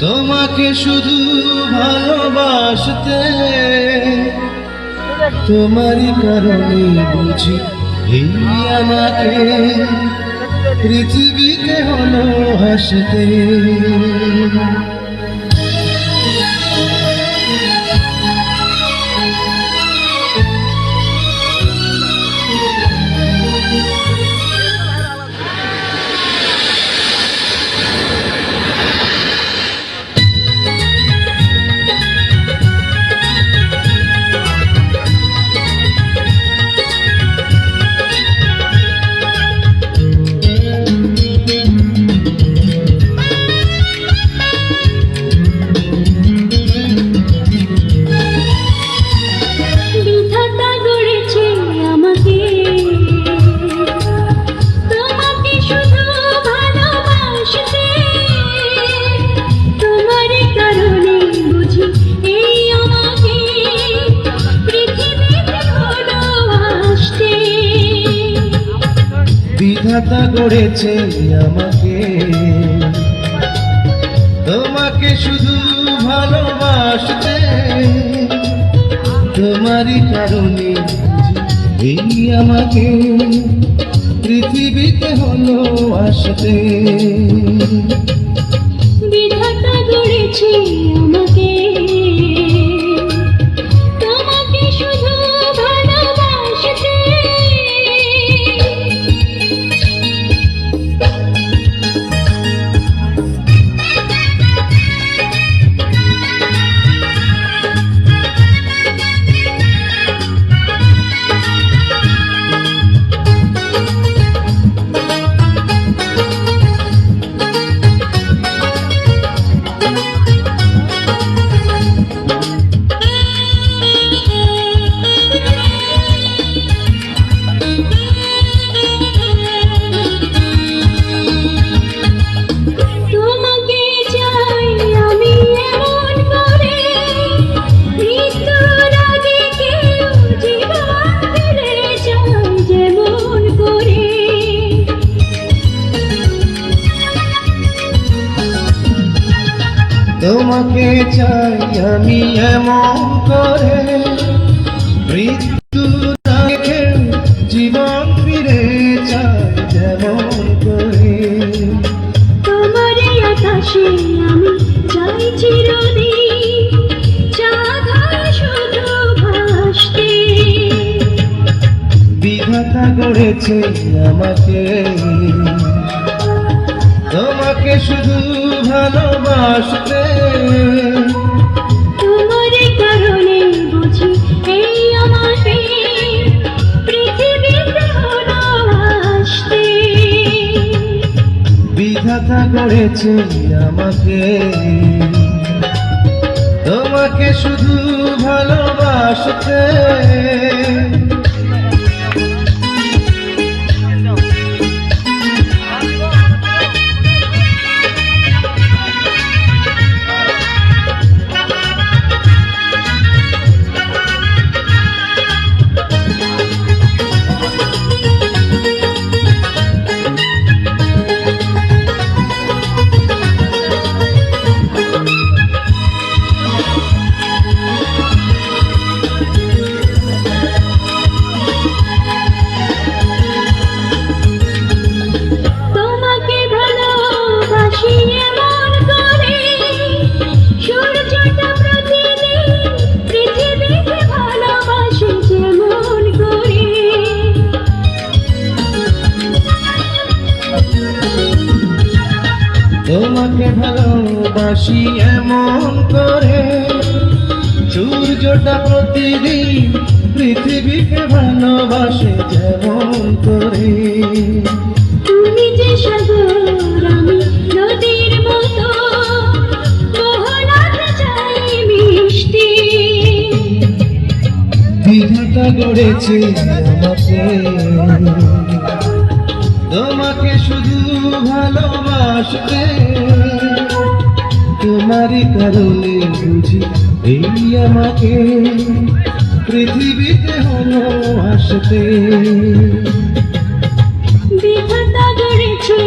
তোমাকে শুধু ভালোবাসতে, তোমারই কারণে বুঝি এই আমাকে পৃথিবীতে হলো হাসতে। বিধাতা গড়েছে আমাকে, তোমাকে শুধু ভালোবাসতে, তোমারই কারণে এই আমাকে পৃথিবীতে হলো আসতে। বিধাতা গড়েছে আমাকে, তোমাকে শুধু ভালোবাসতে। তোমাকে চাই আমি এমন করে, মৃত্যুর আগে জীবন ফিরে চাই যেমন করে। তোমার আকাশে আমি চাই চিরদিন চাঁদ শুধু ভাসতে। বিধাতা গড়েছে আমাকে, তোমাকে শুধু ভালোবাসতে, তোমারই কারণে বুঝি এই আমাকে পৃথিবীতে হলো আসতে। বিধাতা গড়েছে আমাকে, তোমাকে শুধু ভালোবাসতে। তোমাকে ভালোবাসি এমন করে, সূর্যটা প্রতিদিন পৃথিবীকে ভালোবাসে যেমন করে। তুমি যে সাগর আমি নদীর মতো মোহনাতে চাই মিষ্টি। বিধাতা গড়েছে আমাকে, তোমাকে শুধু ভালোবাসতে, তোমারই কারণে বুঝি এই আমাকে পৃথিবীতে হলো আসতে। বিধাতা গড়েছে